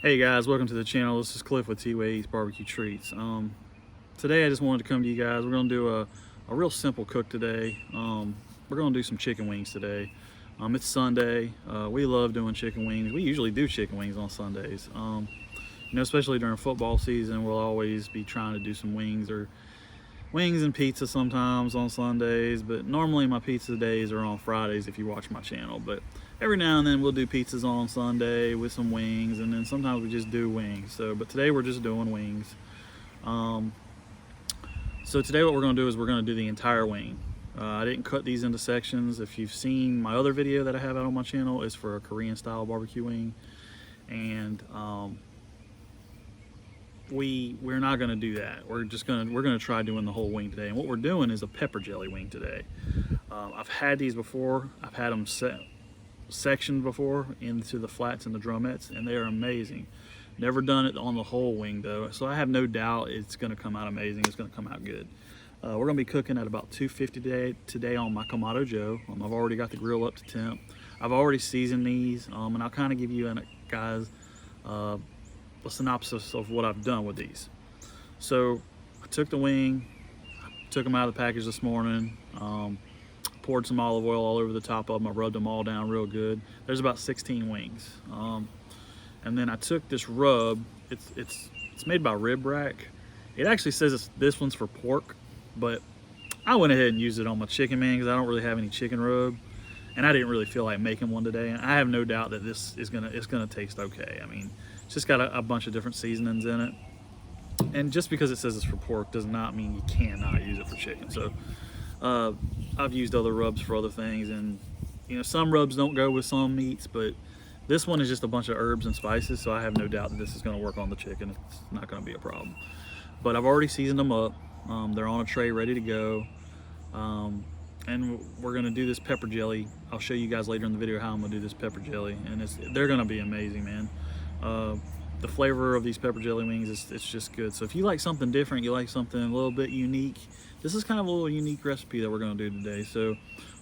Hey guys, welcome to the channel. This is Cliff with T-Ways Barbecue Treats. Today I just wanted to come to you guys. We're going to do a real simple cook today. We're going to do some chicken wings today. It's Sunday. We love doing chicken wings. We usually do chicken wings on Sundays. Especially during football season, we'll always be trying to do some wings and pizza sometimes on Sundays, but normally my pizza days are on Fridays if you watch my channel. But every now and then we'll do pizzas on Sunday with some wings, and then sometimes we just do wings. But today we're just doing wings. So today what we're going to do is we're going to do the entire wing. I didn't cut these into sections. If you've seen my other video that I have out on my channel, it's for a Korean style barbecue wing, and we're not going to do that. We're going to try doing the whole wing today. And what we're doing is a pepper jelly wing today. I've had these before. I've had them sectioned before into the flats and the drumettes, and they are amazing. Never done it on the whole wing though, so I have no doubt it's going to come out amazing. It's going to come out good. We're going to be cooking at about 250 today on my Kamado Joe. I've already got the grill up to temp. I've already seasoned these, and I'll kind of give you guys a synopsis of what I've done with these. So I took the wing, took them out of the package this morning, poured some olive oil all over the top of them. I rubbed them all down real good. There's about 16 wings. And then I took this rub. It's made by Rib Rack. It actually says this one's for pork, but I went ahead and used it on my chicken, man, because I don't really have any chicken rub, and I didn't really feel like making one today. And I have no doubt that this is gonna taste okay. I mean, it's just got a bunch of different seasonings in it, and just because it says it's for pork does not mean you cannot use it for chicken. So I've used other rubs for other things, and some rubs don't go with some meats, but this one is just a bunch of herbs and spices, so I have no doubt that this is going to work on the chicken. It's not going to be a problem. But I've already seasoned them up. They're on a tray ready to go. And we're going to do this pepper jelly. I'll show you guys later in the video how I'm going to do this pepper jelly, and they're going to be amazing, man. The flavor of these pepper jelly wings, it's just good. So if you like something different, you like something a little bit unique, this is kind of a little unique recipe that we're going to do today. So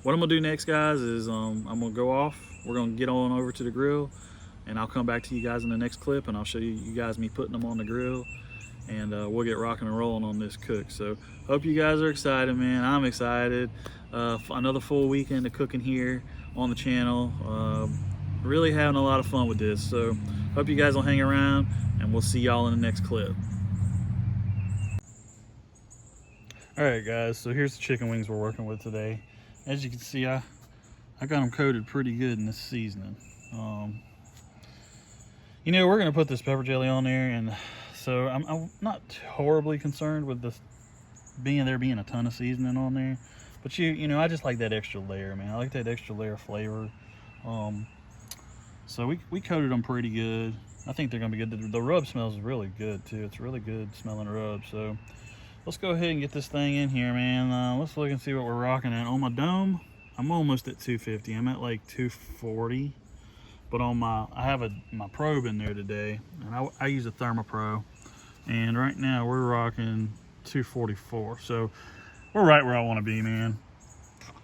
what I'm going to do next, guys, is I'm going to go off. We're going to get on over to the grill, and I'll come back to you guys in the next clip, and I'll show you guys me putting them on the grill, and we'll get rocking and rolling on this cook. So hope you guys are excited, man. I'm excited. Another full weekend of cooking here on the channel. Really having a lot of fun with this. So hope you guys will hang around, and we'll see y'all in the next clip. All right, guys, so here's the chicken wings we're working with today. As you can see, I got them coated pretty good in this seasoning. We're gonna put this pepper jelly on there, and so I'm not horribly concerned with this being a ton of seasoning on there, but I just like that extra layer, man. I like that extra layer of flavor. So we coated them pretty good. I think they're gonna be good. The rub smells really good too. It's really good smelling rub. So let's go ahead and get this thing in here, man. Let's look and see what we're rocking at. On my dome, I'm almost at 250. I'm at like 240. But on I have my probe in there today, and I use a ThermoPro, and right now we're rocking 244. So we're right where I want to be, man.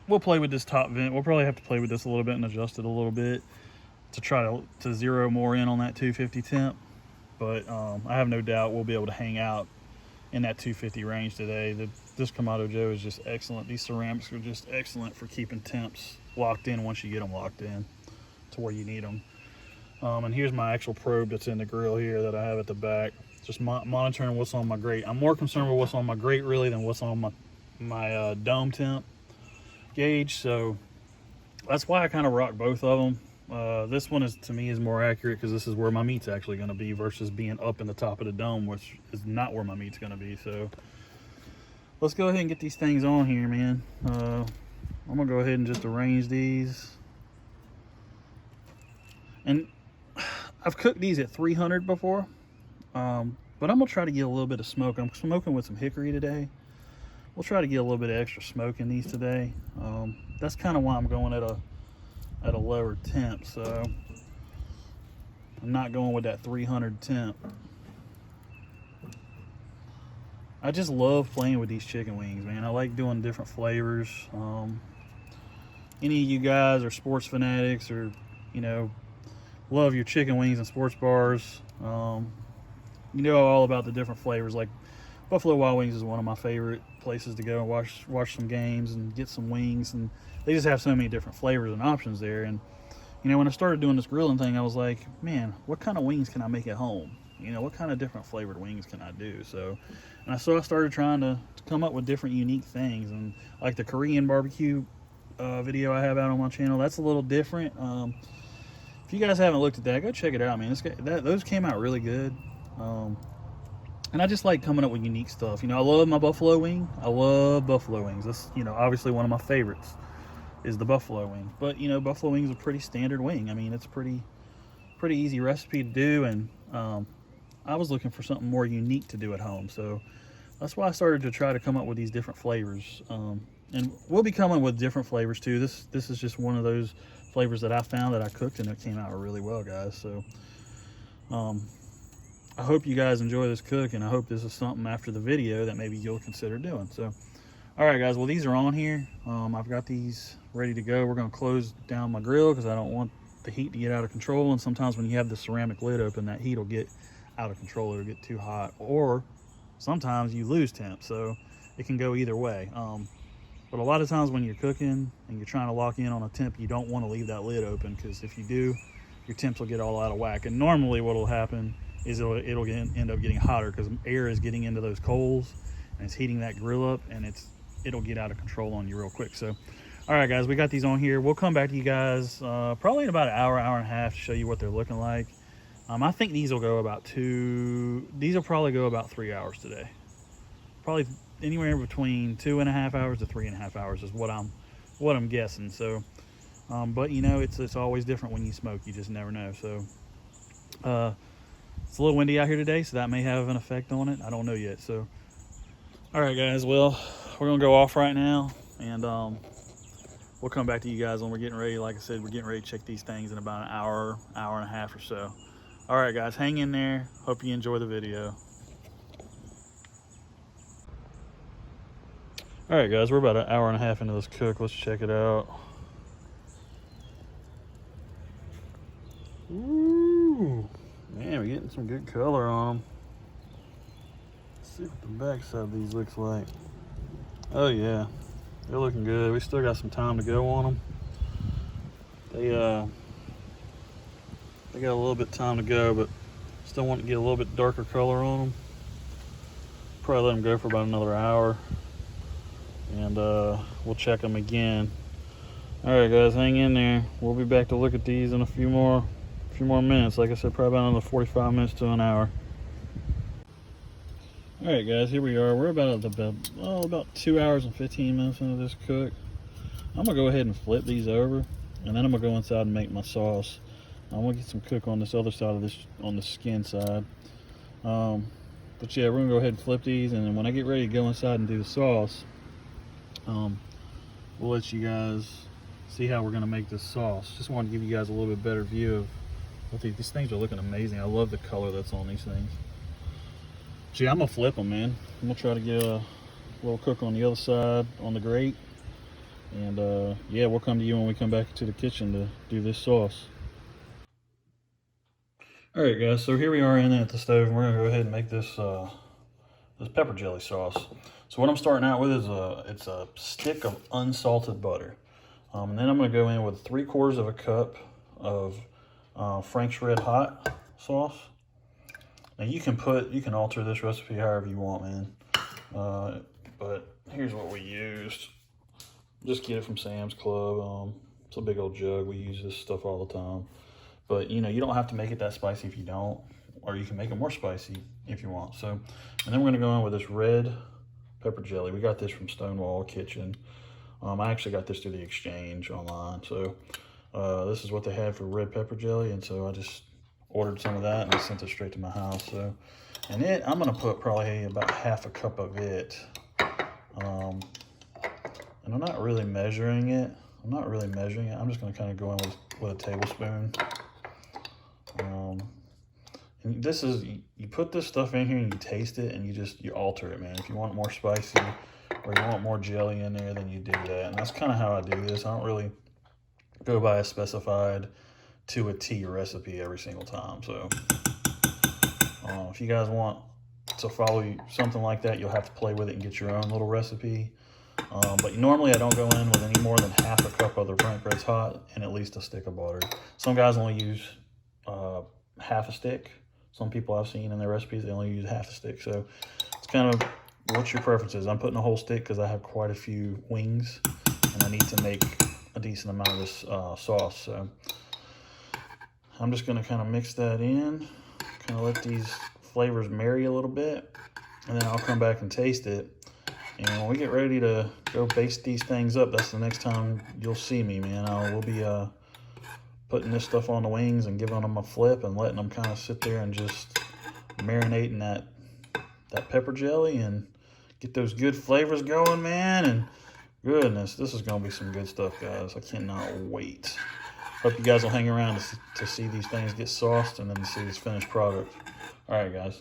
We'll play with this top vent. We'll probably have to play with this a little bit and adjust it a little bit to try to zero more in on that 250 temp. But I have no doubt we'll be able to hang out in that 250 range today. This Kamado Joe is just excellent. These ceramics are just excellent for keeping temps locked in once you get them locked in to where you need them. And here's my actual probe that's in the grill here that I have at the back, just monitoring what's on my grate. I'm more concerned with what's on my grate really than what's on my dome temp gauge. So that's why I kind of rock both of them. This one to me is more accurate because this is where my meat's actually going to be versus being up in the top of the dome, which is not where my meat's going to be. So let's go ahead and get these things on here, man. I'm gonna go ahead and just arrange these. And I've cooked these at 300 before, but I'm gonna try to get a little bit of smoke. I'm smoking with some hickory today. We'll try to get a little bit of extra smoke in these today. That's kind of why I'm going at a lower temp. So I'm not going with that 300 temp. I just love playing with these chicken wings, man. I like doing different flavors. Any of you guys are sports fanatics or love your chicken wings and sports bars. You know all about the different flavors. Like Buffalo Wild Wings is one of my favorite places to go and watch some games and get some wings, and they just have so many different flavors and options there. And you know, when I started doing this grilling thing, I was like, man, what kind of wings can I make at home? You know, what kind of different flavored wings can I do? So I started trying to come up with different unique things, and like the Korean barbecue video I have out on my channel, that's a little different. If you guys haven't looked at that, go check it out, man. Those came out really good. And I just like coming up with unique stuff. You know, I love my buffalo wing. I love buffalo wings. That's, you know, obviously one of my favorites is the buffalo wing. But, you know, buffalo wing is a pretty standard wing. I mean, it's a pretty easy recipe to do. And I was looking for something more unique to do at home. So that's why I started to try to come up with these different flavors. And we'll be coming with different flavors too. This is just one of those flavors that I found that I cooked, and it came out really well, guys. So I hope you guys enjoy this cook, and I hope this is something after the video that maybe you'll consider doing. So, all right, guys, well, these are on here. I've got these ready to go. We're going to close down my grill because I don't want the heat to get out of control. And sometimes when you have the ceramic lid open, that heat will get out of control. It'll get too hot, or sometimes you lose temp. So it can go either way. But a lot of times when you're cooking and you're trying to lock in on a temp, you don't want to leave that lid open, because if you do, your temps will get all out of whack. And normally what will happen is it'll end up getting hotter because air is getting into those coals and it's heating that grill up, and it'll get out of control on you real quick. So, all right, guys, we got these on here. We'll come back to you guys probably in about an hour and a half to show you what they're looking like. I think these will go about these will probably go about 3 hours today. Probably anywhere between 2.5 hours to 3.5 hours is what I'm guessing. So, but you know, it's always different when you smoke. You just never know. So, it's a little windy out here today, so that may have an effect on it. I don't know yet. So, all right, guys. Well, we're gonna go off right now, and we'll come back to you guys when we're getting ready. Like I said, we're getting ready to check these things in about an hour and a half or so. All right, guys, hang in there. Hope you enjoy the video. All right, guys, we're about an hour and a half into this cook. Let's check it out. Ooh, man, we're getting some good color on them. Let's see what the backside of these looks like. Oh yeah, they're looking good. We still got some time to go on them. They got a little bit of time to go, but still want to get a little bit darker color on them. Probably let them go for about another hour, and we'll check them again. All right, guys, hang in there. We'll be back to look at these in a few more minutes. Like I said, probably about another 45 minutes to an hour. All right, guys, here we are. We're about 2 hours and 15 minutes into this cook. I'm gonna go ahead and flip these over, and then I'm gonna go inside and make my sauce. I'm gonna get some cook on this other side of this, on the skin side. But yeah, we're gonna go ahead and flip these, and then when I get ready to go inside and do the sauce, we'll let you guys see how we're gonna make this sauce. Just wanted to give you guys a little bit better view of what these things are looking amazing. I love the color that's on these things. So yeah, I'm gonna flip them, man. I'm gonna try to get a little cook on the other side on the grate, and yeah, we'll come to you when we come back to the kitchen to do this sauce. All right, guys, so here we are in at the stove, and we're gonna go ahead and make this this pepper jelly sauce. So what I'm starting out with is it's a stick of unsalted butter, and then I'm gonna go in with 3/4 of a cup of Frank's Red Hot sauce. Now you can alter this recipe however you want, man. But here's what we used. Just get it from Sam's Club. It's a big old jug. We use this stuff all the time. But you know, you don't have to make it that spicy if you don't, or you can make it more spicy if you want. So, and then we're gonna go in with this red pepper jelly. We got this from Stonewall Kitchen. I actually got this through the exchange online. So this is what they had for red pepper jelly, and so I just ordered some of that and I sent it straight to my house. So, and I'm gonna put probably about 1/2 cup of it. And I'm not really measuring it. I'm just gonna kind of go in with a tablespoon. And this is, you put this stuff in here and you taste it, and you alter it, man. If you want more spicy or you want more jelly in there, then you do that. And that's kind of how I do this. I don't really go by a specified to a T recipe every single time. So if you guys want to follow something like that, you'll have to play with it and get your own little recipe. But normally I don't go in with any more than half a cup of the burnt grits hot and at least a stick of butter. Some guys only use half a stick. Some people I've seen in their recipes, they only use half a stick. So it's kind of what's your preferences. I'm putting a whole stick because I have quite a few wings and I need to make a decent amount of this sauce. So I'm just gonna kind of mix that in, kind of let these flavors marry a little bit, and then I'll come back and taste it. And when we get ready to go baste these things up, that's the next time you'll see me, man. We'll be putting this stuff on the wings and giving them a flip and letting them kind of sit there and just marinate in that pepper jelly and get those good flavors going, man. And goodness, this is gonna be some good stuff, guys. I cannot wait. Hope you guys will hang around to see these things get sauced and then to see this finished product. All right, guys.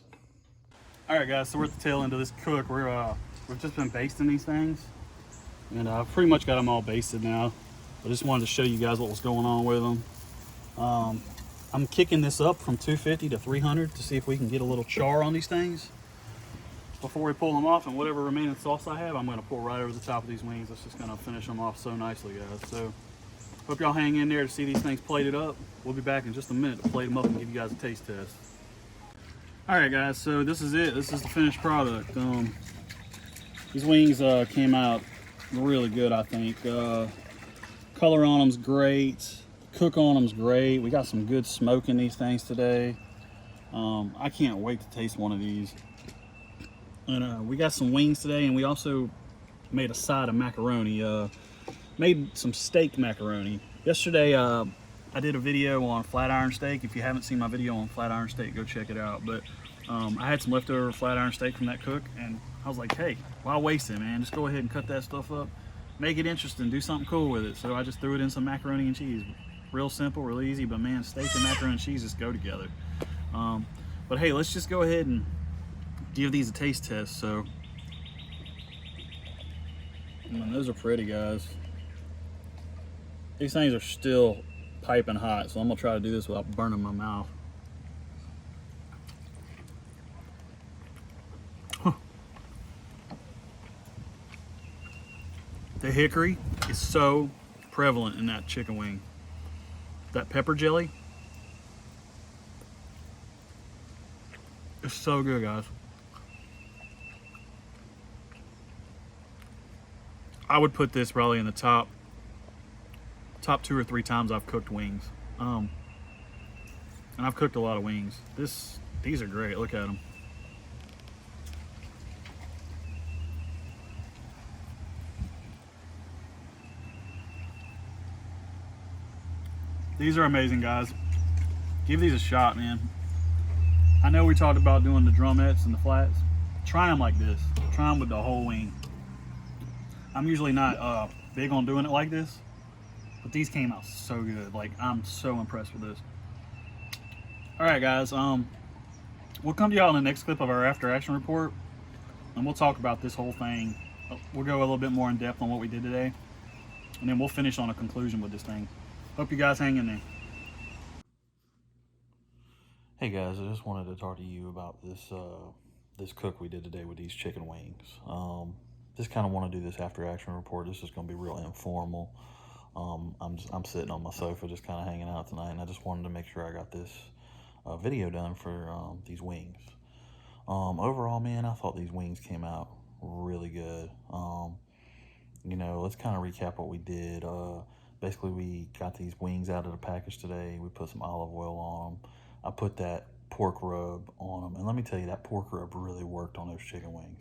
All right, guys, so we're at the tail end of this cook. We've just been basting these things, and I've pretty much got them all basted now. I just wanted to show you guys what was going on with them. I'm kicking this up from 250 to 300 to see if we can get a little char on these things before we pull them off, and whatever remaining sauce I have, I'm gonna pour right over the top of these wings. That's just gonna finish them off so nicely, guys. So hope y'all hang in there to see these things plated up. We'll be back in just a minute to plate them up and give you guys a taste test. All right, guys, so this is it. This is the finished product. These wings came out really good, I think. Color on them's great. Cook on them's great. We got some good smoke in these things today. I can't wait to taste one of these. And we got some wings today, and we also made a side of macaroni. Made some steak macaroni. Yesterday, I did a video on flat iron steak. If you haven't seen my video on flat iron steak, go check it out. But I had some leftover flat iron steak from that cook, and I was like, hey, why waste it, man? Just go ahead and cut that stuff up. Make it interesting, do something cool with it. So I just threw it in some macaroni and cheese. Real simple, real easy, but man, steak and macaroni and cheese just go together. But hey, let's just go ahead and give these a taste test. So, man, those are pretty, guys. These things are still piping hot, so I'm gonna try to do this without burning my mouth. The hickory is so prevalent in that chicken wing. That pepper jelly is so good, guys. I would put this probably in the top 2 or 3 times I've cooked wings. And I've cooked a lot of wings. These are great. Look at them. These are amazing, guys. Give these a shot, man. I know we talked about doing the drumettes and the flats. Try them like this. Try them with the whole wing. I'm usually not big on doing it like this, but these came out so good. Like, I'm so impressed with this. All right, guys. We'll come to y'all in the next clip of our after action report, and we'll talk about this whole thing. We'll go a little bit more in depth on what we did today, and then we'll finish on a conclusion with this thing. Hope you guys hang in there. Hey guys, I just wanted to talk to you about this cook we did today with these chicken wings. Just kind of want to do this after action report. This is going to be real informal. I'm sitting on my sofa just kind of hanging out tonight, and I just wanted to make sure I got this video done for these wings. Overall, man, I thought these wings came out really good. You know, let's kind of recap what we did. Basically, we got these wings out of the package today. We put some olive oil on them. I put that pork rub on them. And let me tell you, that pork rub really worked on those chicken wings.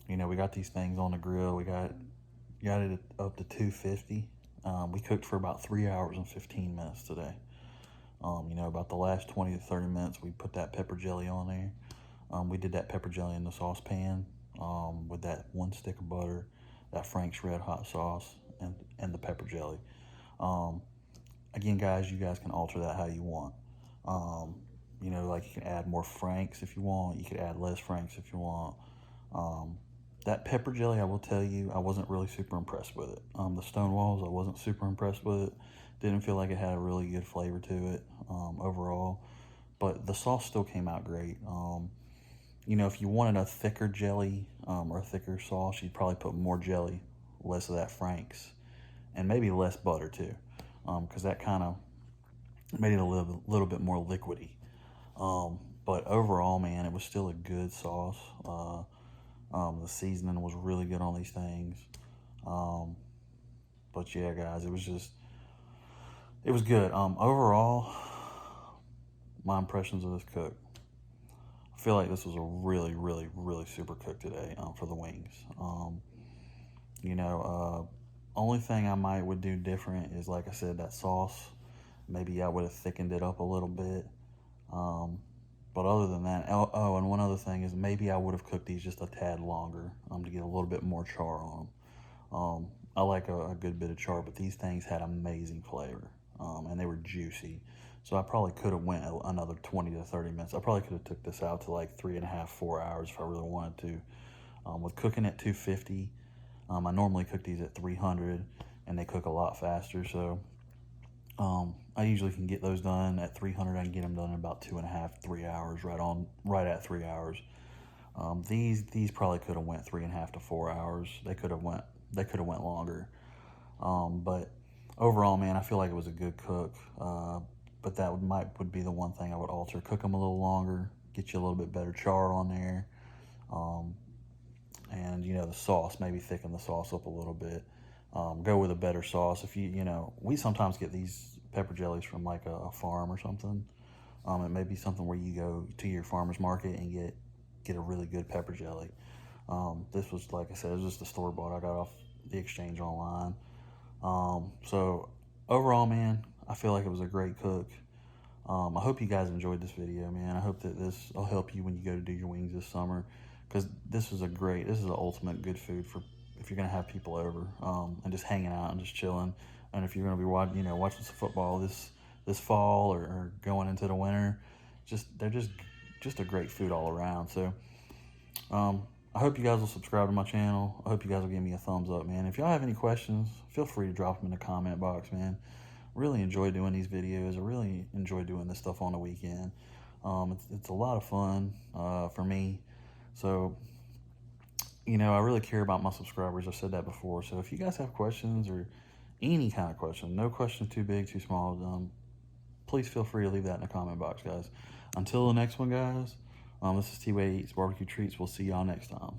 You know, we got these things on the grill. We got it up to 250. We cooked for about 3 hours and 15 minutes today. You know, about the last 20 to 30 minutes, we put that pepper jelly on there. We did that pepper jelly in the saucepan with that 1 stick of butter, that Frank's Red Hot sauce, and the pepper jelly. Again, guys, you guys can alter that how you want. You know, like you can add more Frank's if you want. You could add less Frank's if you want. That pepper jelly, I will tell you, I wasn't really super impressed with it. The stone walls, I wasn't super impressed with it. Didn't feel like it had a really good flavor to it overall. But the sauce still came out great. You know, if you wanted a thicker jelly or a thicker sauce, you'd probably put more jelly, less of that Frank's, and maybe less butter too, because that kind of made it a little bit more liquidy. But overall, man, it was still a good sauce. The seasoning was really good on these things. But yeah, guys, it was good. Overall, my impressions of this cook. I feel like this was a really, really, really super cook today for the wings. You know, only thing I might would do different is, like I said, that sauce. Maybe I would have thickened it up a little bit. But other than that, oh, and one other thing is maybe I would have cooked these just a tad longer to get a little bit more char on them. I like a good bit of char, but these things had amazing flavor, and they were juicy. So I probably could have went another 20 to 30 minutes. I probably could have took this out to like 3.5, 4 hours if I really wanted to. With cooking at 250, I normally cook these at 300, and they cook a lot faster. So I usually can get those done at 300. I can get them done in about 2.5, 3 hours, right at 3 hours. These probably could have went 3.5 to 4 hours. They could have went longer. But overall, man, I feel like it was a good cook. But that would be the one thing I would alter. Cook them a little longer, get you a little bit better char on there. And you know, the sauce, maybe thicken the sauce up a little bit. Go with a better sauce. If you know, we sometimes get these pepper jellies from like a farm or something. It may be something where you go to your farmer's market and get a really good pepper jelly. This was, like I said, it was just a store bought. I got off the exchange online. So overall, man, I feel like it was a great cook. I hope you guys enjoyed this video, man. I hope that this will help you when you go to do your wings this summer, because this is the ultimate good food for if you're gonna have people over and just hanging out and just chilling. And if you're gonna be watching some football this fall or going into the winter, they're just a great food all around. So I hope you guys will subscribe to my channel. I hope you guys will give me a thumbs up, man. If y'all have any questions, feel free to drop them in the comment box, man. Really enjoy doing these videos. I really enjoy doing this stuff on the weekend. It's a lot of fun for me. So, you know, I really care about my subscribers. I've said that before. So if you guys have questions or any kind of question, no question too big, too small, please feel free to leave that in the comment box, guys. Until the next one, guys, this is T-Way Eats Barbecue Treats. We'll see y'all next time.